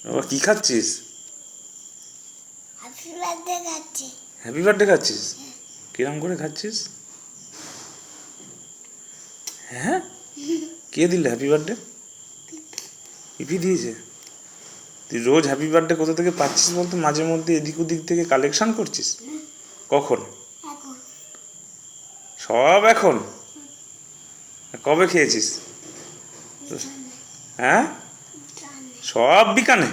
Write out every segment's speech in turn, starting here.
বাবা কি খাচ্ছিস? হ্যাপি বার্থডে খাচ্ছি। হ্যাপি বার্থডে খাচ্ছিস? কিরম করে খাচ্ছিস? হ্যাঁ, কে দিল হ্যাপি বার্থডে? পিপি দিয়েছে? তুই রোজ হ্যাপি বার্থডে কোথা থেকে পাচ্ছিস বলতো? মাঝে মধ্যে এদিক ওদিক থেকে কালেকশন করছিস? কখন? এখন সব এখন? কবে খেয়েছিস? হ্যাঁ, সব বিকানে?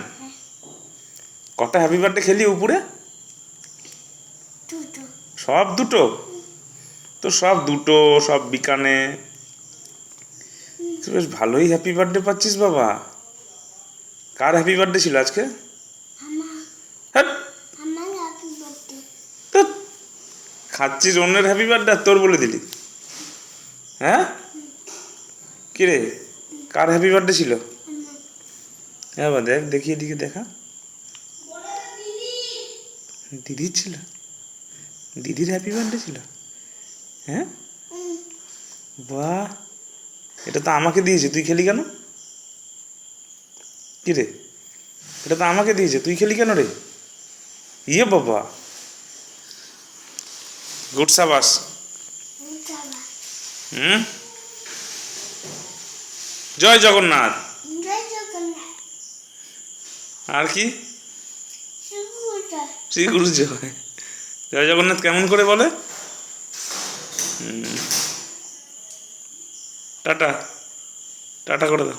কটা হ্যাপি বার্থডে খেলি উপরে? দুটো। সব দুটো? তো সব দুটো, সব বিকানে। তুই বেশ ভালোই হ্যাপি বার্থডে পাচ্ছিস বাবা। কার হ্যাপি বার্থডে ছিল আজকে? আমার হ্যাঁ, আমার হ্যাপি বার্থডে। তো খাচ্ছিস অন্যের হ্যাপি বার্থডে আর তোর বলে দিলি? হ্যাঁ, কিরে কার হ্যাপি বার্থডে ছিল? হ্যাঁ বা দেখ, দেখি এদিকে দেখা। দিদির ছিল? দিদির হ্যাপি বার্থডে ছিল? হ্যাঁ, বাহ, এটা তো আমাকে দিয়েছে, তুই খেলি কেন? কি রে, এটা তো আমাকে দিয়েছে, তুই খেলি কেন রে? ইয়ে বাবা, গুড সাবাস। হুম, জয় জগন্নাথ। জয় জগন্নাথ। আর কি? শুভুজা। শ্রী গুরু জয়। জয় জগন্নাথ কেমন করে বলে? টাটা, টাটা করে দাও।